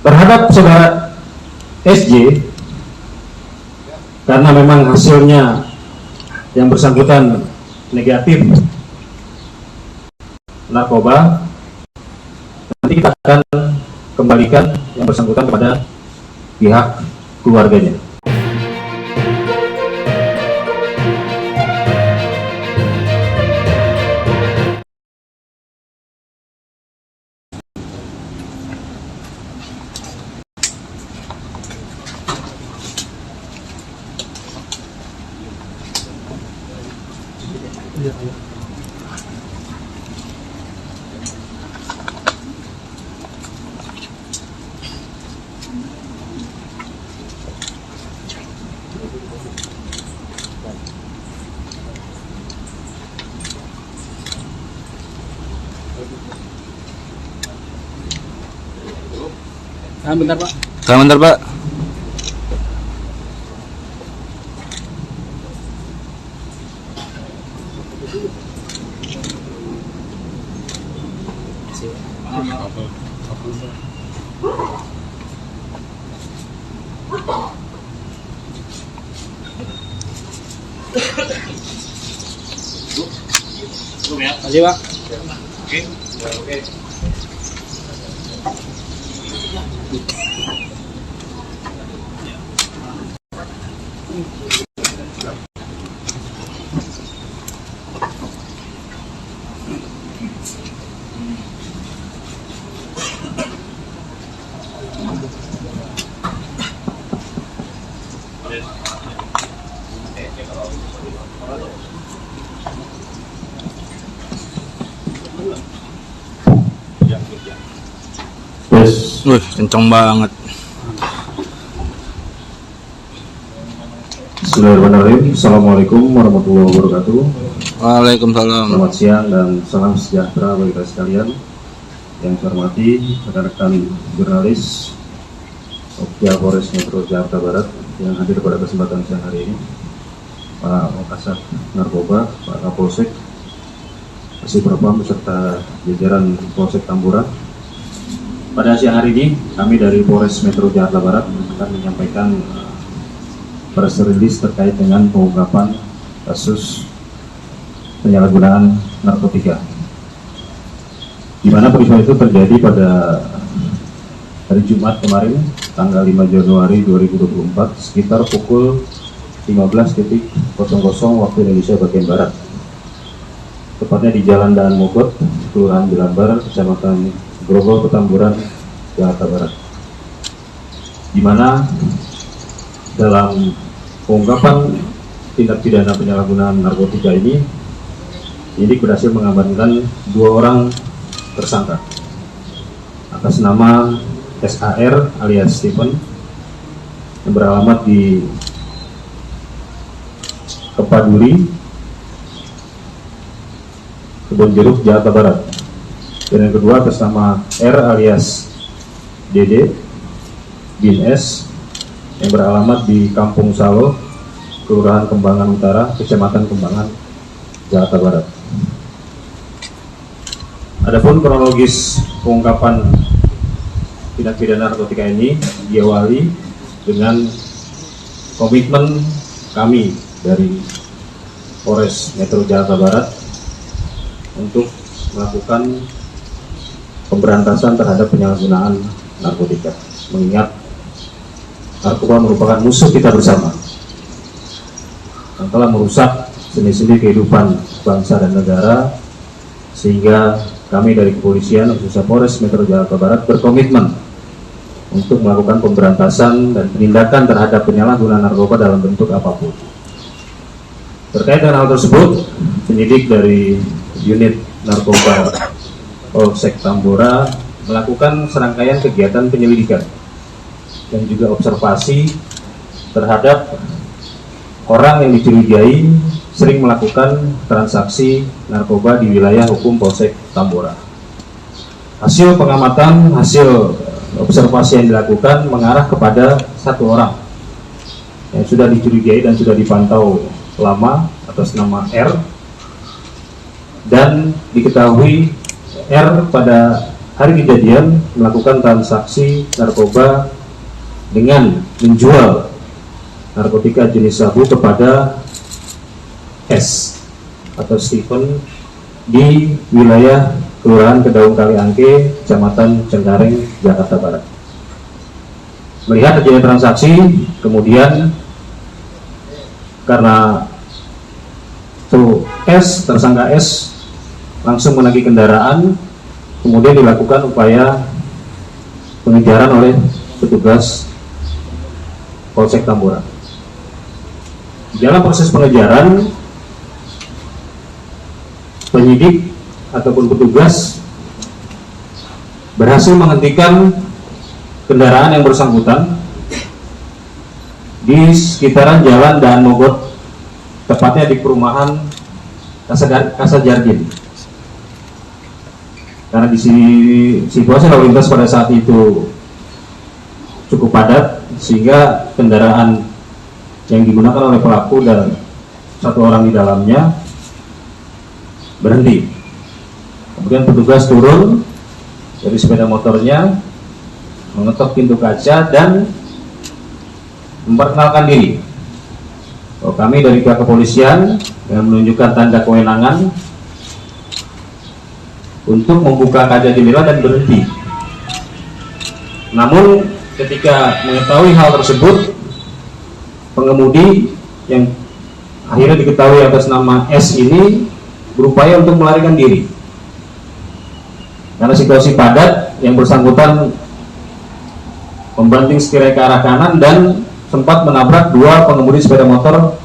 Terhadap saudara SJ, karena memang hasilnya yang bersangkutan negatif narkoba, nanti kita akan kembalikan yang bersangkutan kepada pihak keluarganya. Bentar Pak. Bentar Pak. Makasih Pak. Oke. Wih, kenceng banget. Bismillahirrahmanirrahim. Assalamualaikum warahmatullahi wabarakatuh. Waalaikumsalam. Selamat siang dan salam sejahtera bagi kita sekalian. Yang saya hormati rekan-rekan jurnalis Polres Metro Jakarta Barat yang hadir pada kesempatan siang hari ini, Pak Wakasat Narkoba, Pak Kapolsek, Kasih Propam beserta jajaran Polsek Tambora. Pada siang hari ini, kami dari Polres Metro Jakarta Barat akan menyampaikan press release terkait dengan pengungkapan kasus penyalahgunaan narkotika, di mana peristiwa itu terjadi pada hari Jumat kemarin, tanggal 5 Januari 2024, sekitar pukul 15.00 waktu Indonesia bagian Barat, tepatnya di Jalan Daan Mogot, Kelurahan Jelambar, Kecamatan Grogol, Petamburan, Jakarta Barat, di mana dalam pengungkapan tindak pidana penyalahgunaan narkotika ini berhasil mengamankan 2 orang tersangka atas nama SAR alias Stephen yang beralamat di Kepaduri, Kebon Jeruk, Jakarta Barat. Dan yang kedua atas nama R alias Dede bin S yang beralamat di Kampung Salo, Kelurahan Kembangan Utara, Kecamatan Kembangan, Jakarta Barat. Adapun kronologis pengungkapan tindak pidana narkotika ini diawali dengan komitmen kami dari Polres Metro Jakarta Barat untuk melakukan pemberantasan terhadap penyalahgunaan narkotika, mengingat narkoba merupakan musuh kita bersama yang telah merusak sendi-sendi kehidupan bangsa dan negara, sehingga kami dari kepolisian khususnya Polres Metro Jakarta Barat berkomitmen untuk melakukan pemberantasan dan penindakan terhadap penyalahgunaan narkoba dalam bentuk apapun. Terkait dengan hal tersebut, penyidik dari unit narkoba Polsek Tambora melakukan serangkaian kegiatan penyelidikan dan juga observasi terhadap orang yang dicurigai sering melakukan transaksi narkoba di wilayah hukum Polsek Tambora. Hasil pengamatan, hasil observasi yang dilakukan mengarah kepada 1 orang yang sudah dicurigai dan sudah dipantau lama atas nama R, dan diketahui R pada hari kejadian melakukan transaksi narkoba dengan menjual narkotika jenis sabu kepada S atau Stephen di wilayah Kelurahan Kedaung Kaliangke, Kecamatan Cengkareng, Jakarta Barat. Melihat terjadi transaksi, kemudian karena tersangka S langsung menagih kendaraan, kemudian dilakukan upaya pengejaran oleh petugas Polsek Tambora. Dalam proses pengejaran, penyidik ataupun petugas berhasil menghentikan kendaraan yang bersangkutan di sekitaran Jalan Daan Mogot, tepatnya di perumahan Kasar Jardin. Karena di sini situasi lalu lintas pada saat itu cukup padat, sehingga kendaraan yang digunakan oleh pelaku dan satu orang di dalamnya berhenti. Kemudian petugas turun dari sepeda motornya, mengetok pintu kaca dan memperkenalkan diri. Kami dari pihak kepolisian yang menunjukkan tanda kewenangan untuk membuka kaca jendela dan berhenti. Namun ketika mengetahui hal tersebut, pengemudi yang akhirnya diketahui atas nama S ini berupaya untuk melarikan diri. Karena situasi padat, yang bersangkutan membanting setir ke arah kanan dan sempat menabrak dua pengemudi sepeda motor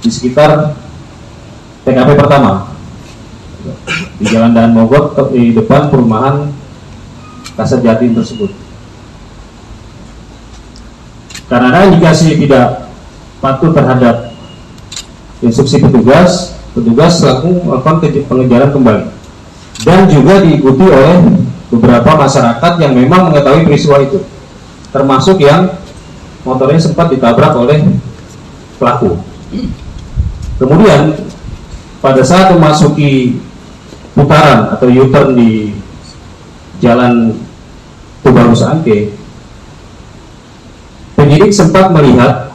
di sekitar TKP pertama di Jalan Daan Mogot di depan perumahan Kasar Jardin tersebut. Karena indikasi tidak patuh terhadap instruksi petugas langsung melakukan pengejaran kembali, dan juga diikuti oleh beberapa masyarakat yang memang mengetahui peristiwa itu, termasuk yang motornya sempat ditabrak oleh pelaku. Kemudian pada saat memasuki putaran atau U-turn di Jalan Tubarus Angke, penyidik sempat melihat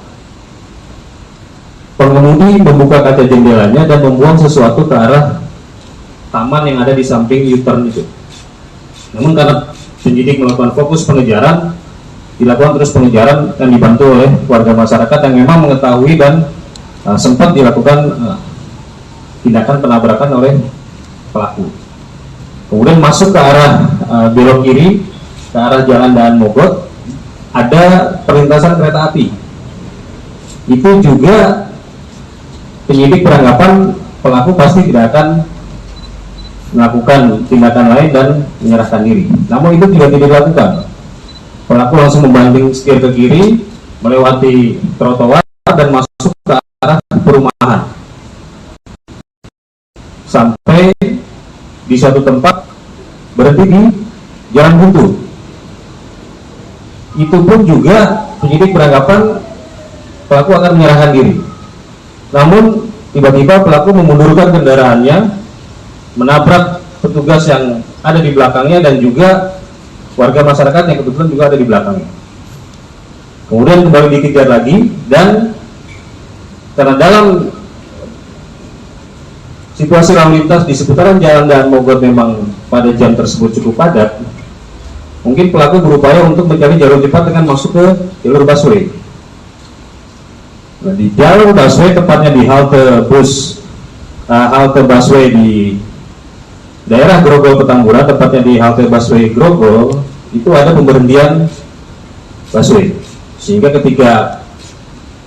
pengemudi membuka kaca jendelanya dan membuang sesuatu ke arah taman yang ada di samping U-turn itu. Namun karena penyidik melakukan fokus pengejaran, dilakukan terus pengejaran dan dibantu oleh warga masyarakat yang memang mengetahui dan sempat dilakukan tindakan penabrakan oleh pelaku. Kemudian masuk ke arah belok kiri ke arah Jalan Daan Mogot, ada perlintasan kereta api. Itu juga penyidik beranggapan pelaku pasti tidak akan melakukan tindakan lain dan menyerahkan diri. Namun itu juga tidak dilakukan. Pelaku langsung membanting setir ke kiri, melewati trotoar dan masuk ke arah perumahan. Sampai di suatu tempat berhenti di Jalan Buntu. Itu pun juga penyidik beranggapan pelaku akan menyerahkan diri. Namun tiba-tiba pelaku memundurkan kendaraannya, menabrak petugas yang ada di belakangnya dan juga warga masyarakat yang kebetulan juga ada di belakangnya. Kemudian kembali dikejar lagi, dan karena dalam situasi lalu lintas di seputaran Jalan Daan Mogot memang pada jam tersebut cukup padat, mungkin pelaku berupaya untuk mencari jalur cepat dengan masuk ke jalur busway. Nah, di jalur busway, tepatnya di halte busway di daerah Grogol Petamburan, tepatnya di halte busway Grogol, itu ada pemberhentian busway, sehingga ketika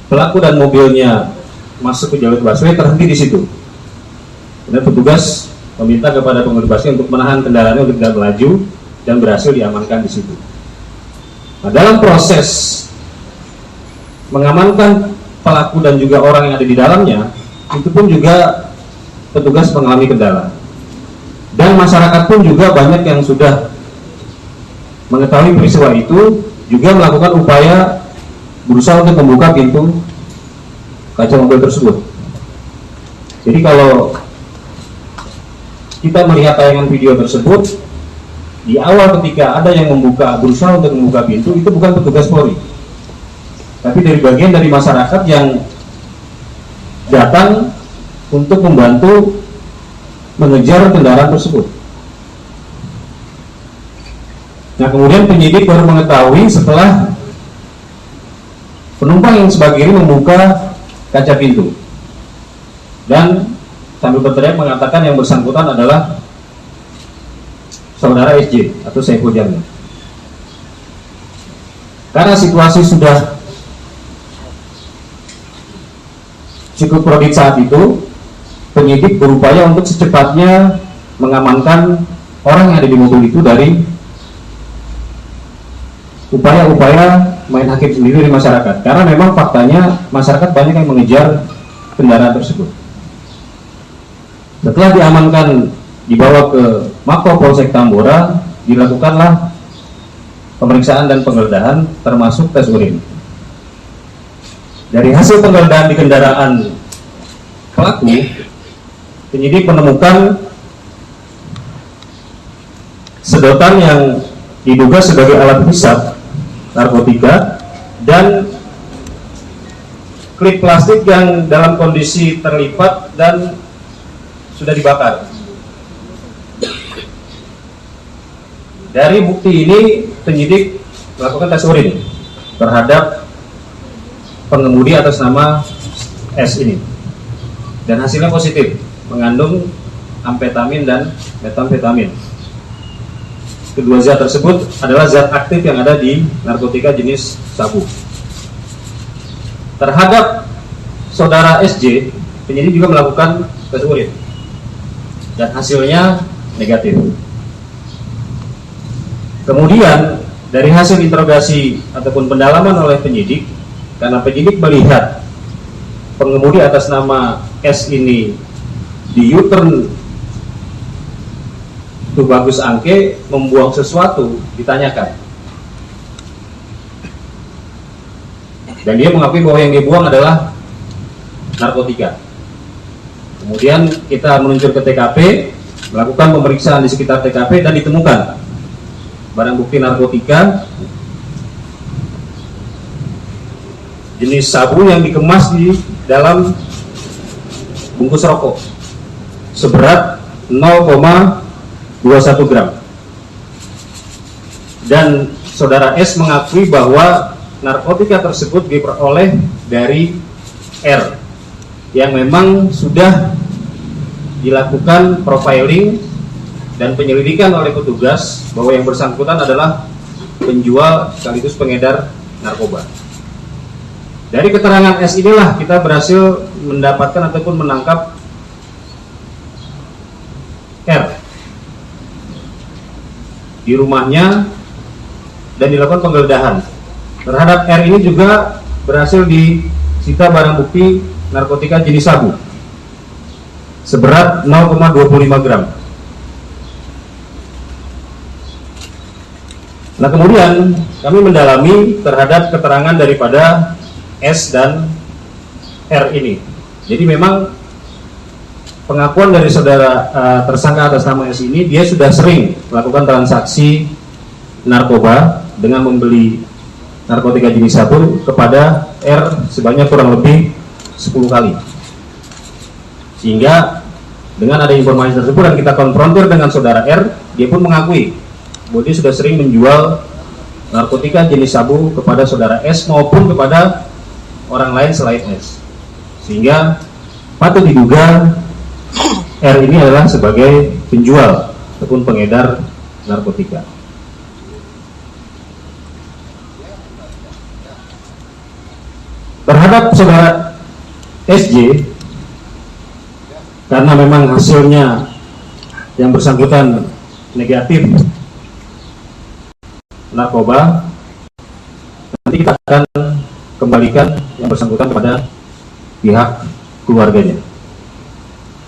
pelaku dan mobilnya masuk ke jalur busway terhenti di situ. Dan petugas meminta kepada pengemudi busway untuk menahan kendaraannya untuk tidak melaju, dan berhasil diamankan di situ. Nah, dalam proses mengamankan pelaku dan juga orang yang ada di dalamnya, itu pun juga petugas mengalami kendala. Dan masyarakat pun juga banyak yang sudah mengetahui peristiwa itu, juga melakukan upaya berusaha untuk membuka pintu kaca mobil tersebut. Jadi kalau kita melihat tayangan video tersebut, di awal ketika ada yang berusaha untuk membuka pintu, itu bukan petugas Polri, tapi dari bagian dari masyarakat yang datang untuk membantu mengejar kendaraan tersebut. Nah, kemudian penyidik baru mengetahui setelah penumpang yang sebagai ini membuka kaca pintu dan sambil berteriak mengatakan yang bersangkutan adalah saudara SJ atau Saiful Jamil. Karena situasi sudah cukup krodit saat itu, penyidik berupaya untuk secepatnya mengamankan orang yang ada di mobil itu dari upaya-upaya main hakim sendiri di masyarakat. Karena memang faktanya masyarakat banyak yang mengejar kendaraan tersebut. Setelah diamankan, dibawa ke Mako Polsek Tambora, dilakukanlah pemeriksaan dan penggeledahan termasuk tes urin. Dari hasil penggeledahan di kendaraan pelaku, penyidik menemukan sedotan yang diduga sebagai alat hisap narkotika dan klip plastik yang dalam kondisi terlipat dan sudah dibakar. Dari bukti ini, penyidik melakukan tes urin terhadap pengemudi atas nama S ini, dan hasilnya positif, mengandung amfetamin dan metamfetamin. Kedua zat tersebut adalah zat aktif yang ada di narkotika jenis sabu. Terhadap saudara SJ, penyidik juga melakukan tes urin dan hasilnya negatif. Kemudian dari hasil interogasi ataupun pendalaman oleh penyidik, karena penyidik melihat pengemudi atas nama S ini di U-turn Tubagus Angke membuang sesuatu, ditanyakan, dan dia mengakui bahwa yang dibuang adalah narkotika. Kemudian kita meluncur ke TKP, melakukan pemeriksaan di sekitar TKP dan ditemukan barang bukti narkotika jenis sabu yang dikemas di dalam bungkus rokok seberat 0,21 gram. Dan saudara S mengakui bahwa narkotika tersebut diperoleh dari R yang memang sudah dilakukan profiling dan penyelidikan oleh petugas bahwa yang bersangkutan adalah penjual sekaligus pengedar narkoba. Dari keterangan S inilah kita berhasil mendapatkan ataupun menangkap R di rumahnya dan dilakukan penggeledahan. Terhadap R ini juga berhasil disita barang bukti narkotika jenis sabu seberat 0,25 gram. Nah, kemudian kami mendalami terhadap keterangan daripada S dan R ini. Jadi memang pengakuan dari saudara tersangka atas nama S ini, dia sudah sering melakukan transaksi narkoba dengan membeli narkotika jenis sabu kepada R sebanyak kurang lebih 10 kali. Sehingga dengan ada informasi tersebut dan kita konfrontir dengan saudara R, dia pun mengakui bahwa dia sudah sering menjual narkotika jenis sabu kepada saudara S maupun kepada orang lain selain S. Sehingga patut diduga R ini adalah sebagai penjual ataupun pengedar narkotika. Terhadap saudara SJ, karena memang hasilnya yang bersangkutan negatif narkoba, nanti kita akan kembalikan yang bersangkutan kepada pihak keluarganya.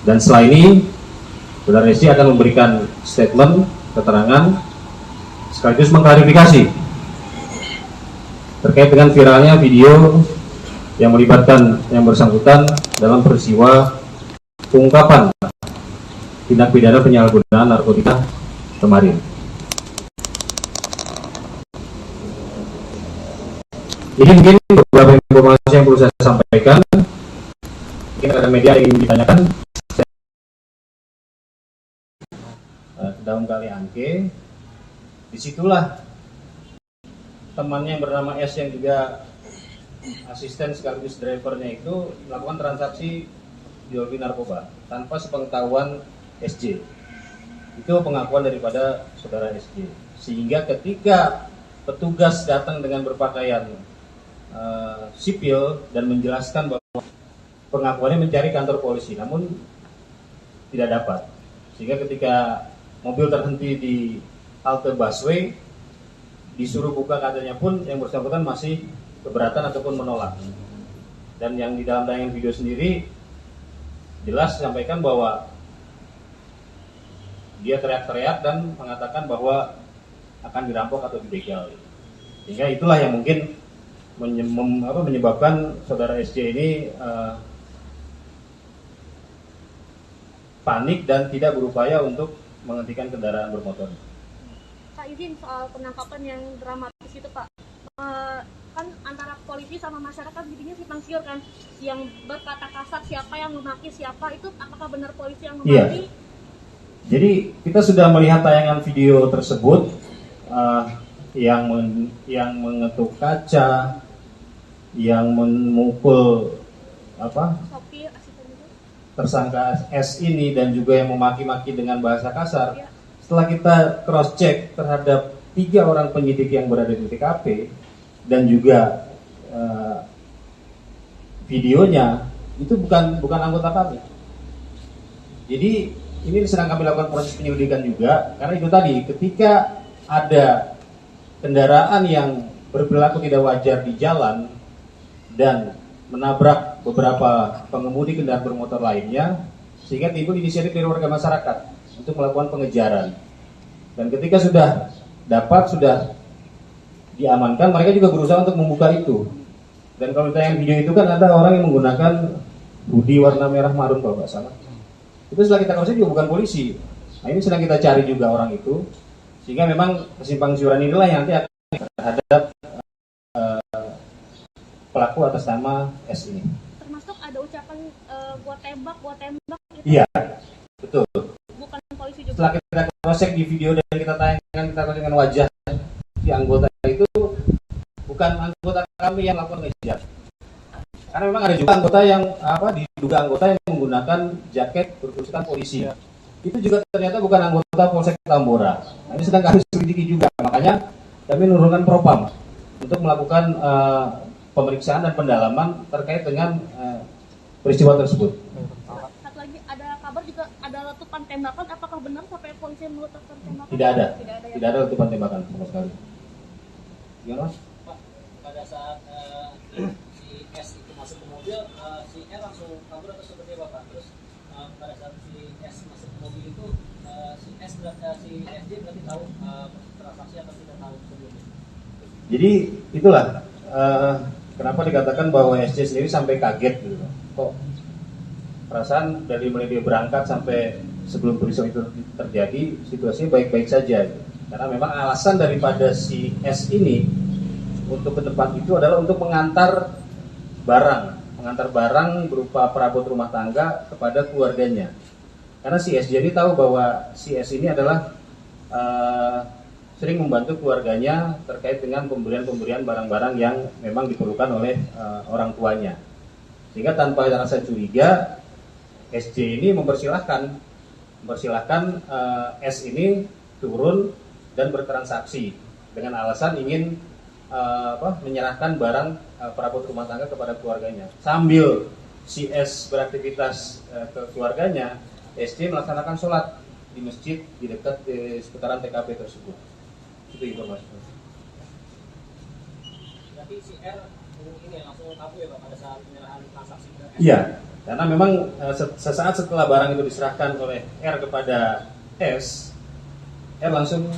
Dan setelah ini, saudara SJ akan memberikan statement, keterangan, sekaligus mengklarifikasi terkait dengan viralnya video yang melibatkan yang bersangkutan dalam peristiwa pengungkapan tindak pidana penyalahgunaan narkotika kemarin. Ini mungkin beberapa informasi yang perlu saya sampaikan. Mungkin ada media yang ingin ditanyakan. Daun Kali Angke, disitulah temannya yang bernama S yang juga asisten sekaligus drivernya itu melakukan transaksi jual beli narkoba tanpa sepengetahuan SJ. Itu pengakuan daripada saudara SJ. Sehingga ketika petugas datang dengan berpakaian sipil dan menjelaskan bahwa pengakuannya mencari kantor polisi, namun tidak dapat. Sehingga ketika mobil terhenti di halte busway, disuruh buka kacanya pun yang bersangkutan masih keberatan ataupun menolak. Dan yang di dalam tayangan video sendiri jelas disampaikan bahwa dia teriak-teriak dan mengatakan bahwa akan dirampok atau dibegal. Sehingga itulah yang mungkin menyebabkan saudara SJ ini panik dan tidak berupaya untuk menghentikan kendaraan bermotor. Pak, izin soal penangkapan yang dramatis itu Pak, kan antara polisi sama masyarakat jadinya simpang siur kan, yang berkata kasar siapa yang memaki siapa, itu apakah benar polisi yang memaki? Iya. Jadi kita sudah melihat tayangan video tersebut yang mengetuk kaca, yang memukul Sopir, asisten itu. tersangka S ini dan juga yang memaki-maki dengan bahasa kasar. Iya. Setelah kita cross check terhadap 3 orang penyidik yang berada di TKP dan juga videonya, itu bukan anggota kami. Jadi ini sedang kami lakukan proses penyelidikan juga, karena itu tadi ketika ada kendaraan yang berperilaku tidak wajar di jalan dan menabrak beberapa pengemudi kendaraan bermotor lainnya, sehingga timbul inisiatif dari warga masyarakat untuk melakukan pengejaran. Dan ketika sudah diamankan, mereka juga berusaha untuk membuka itu. Dan kalau kita yang video itu kan ada orang yang menggunakan hoodie warna merah marun kalau nggak salah. Itu setelah kita proses juga bukan polisi. Nah ini sedang kita cari juga orang itu, sehingga memang kesimpang siuran inilah yang nanti akan terhadap pelaku atas nama S ini. Termasuk ada ucapan buat tembak gitu. Iya, betul. Bukan polisi juga. Setelah kita cross-check di video dan kita tayangkan, kita dengan wajah si anggota itu, bukan anggota kami yang melakukan ngejar. Karena memang ada juga anggota yang diduga anggota yang menggunakan jaket bertuliskan polisi. Itu juga ternyata bukan anggota Polsek Tambora. Nah, ini sedang kami selidiki juga. Makanya kami menurunkan propam untuk melakukan pemeriksaan dan pendalaman terkait dengan peristiwa tersebut. Satu lagi, ada kabar juga ada letupan tembakan. Apakah benar sampai polisi meletupan tembakan? Tidak ada. Ya? Tidak ada letupan tembakan sama sekali. Gimana Mas? Pak, pada saat si S itu masuk ke mobil, si R langsung kabur atau seperti apa Pak? Terus pada saat si S masuk ke mobil itu, si SJ berarti tahu transaksi atau tidak tahu sebelumnya? Jadi itulah kenapa dikatakan bahwa SJ sendiri sampai kaget gitu. Kok perasaan dari mulai dia berangkat sampai sebelum peristiwa itu terjadi situasinya baik-baik saja gitu. Karena memang alasan daripada si S ini untuk ke tempat itu adalah untuk mengantar barang berupa perabot rumah tangga kepada keluarganya. Karena si S jadi tahu bahwa si S ini adalah sering membantu keluarganya terkait dengan pemberian barang-barang yang memang diperlukan oleh orang tuanya. Sehingga tanpa rasa curiga, SJ ini mempersilahkan S ini turun dan bertransaksi dengan alasan ingin menyerahkan barang perabot rumah tangga kepada keluarganya. Sambil si S beraktivitas ke keluarganya, SJ melaksanakan sholat di masjid di dekat seputaran TKP tersebut. Itu informasi. Berarti si R ini langsung kabur ya Pak pada saat penyerahan transaksi ke S? Iya, karena memang sesaat setelah barang itu diserahkan oleh R kepada S, R langsung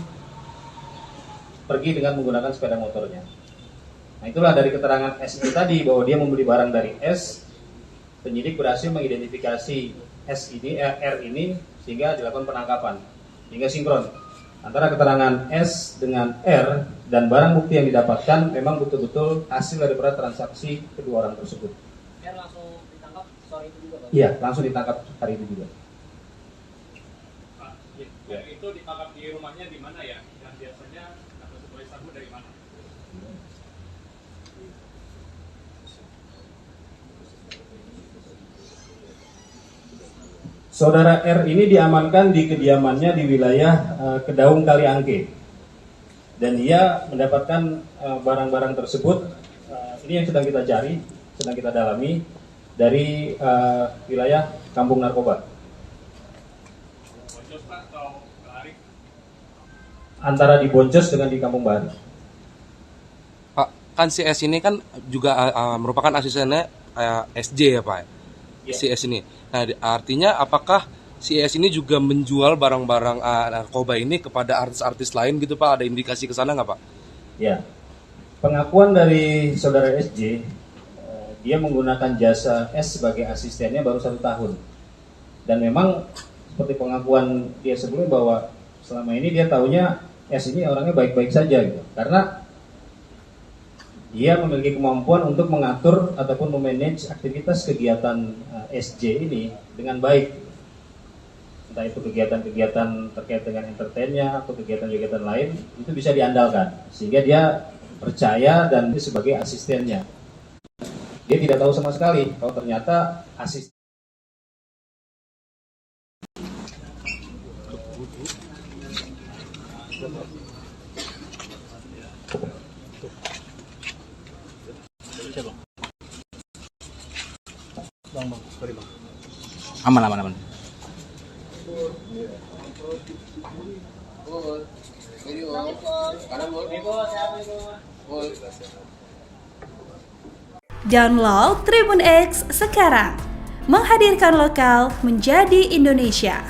pergi dengan menggunakan sepeda motornya. Nah itulah dari keterangan S itu tadi bahwa dia membeli barang dari S, penyidik berhasil mengidentifikasi R ini sehingga dilakukan penangkapan, hingga sinkron antara keterangan S dengan R dan barang bukti yang didapatkan memang betul-betul hasil daripada transaksi kedua orang tersebut. R langsung ditangkap sore itu juga, Pak? Iya, langsung ditangkap hari itu juga. Pak, itu ditangkap di rumahnya di mana ya? Dan biasanya dapat sebagai sabu dari mana? Saudara R ini diamankan di kediamannya di wilayah Kedaung Kaliangke, dan dia mendapatkan barang-barang tersebut. Ini yang sedang kita cari, sedang kita dalami dari wilayah Kampung Narkoba. Boncos Pak atau Kelari? Antara di Boncos dengan di Kampung Baru. Pak, kan si S ini kan juga merupakan asistennya SJ ya Pak? Ya. Si S ini. Nah, artinya apakah si S ini juga menjual barang-barang narkoba ini kepada artis-artis lain gitu Pak? Ada indikasi ke sana nggak Pak? Ya, pengakuan dari saudara SJ, dia menggunakan jasa S sebagai asistennya baru 1 tahun. Dan memang seperti pengakuan dia sebelumnya bahwa selama ini dia tahunya S ini orangnya baik-baik saja gitu. Karena dia memiliki kemampuan untuk mengatur ataupun memanage aktivitas kegiatan SJ ini dengan baik. Entah itu kegiatan-kegiatan terkait dengan entertainnya atau kegiatan-kegiatan lain, itu bisa diandalkan. Sehingga dia percaya dan dia sebagai asistennya. Dia tidak tahu sama sekali kalau ternyata asisten. Aman, aman, aman. Download Tribun X sekarang, menghadirkan lokal menjadi Indonesia.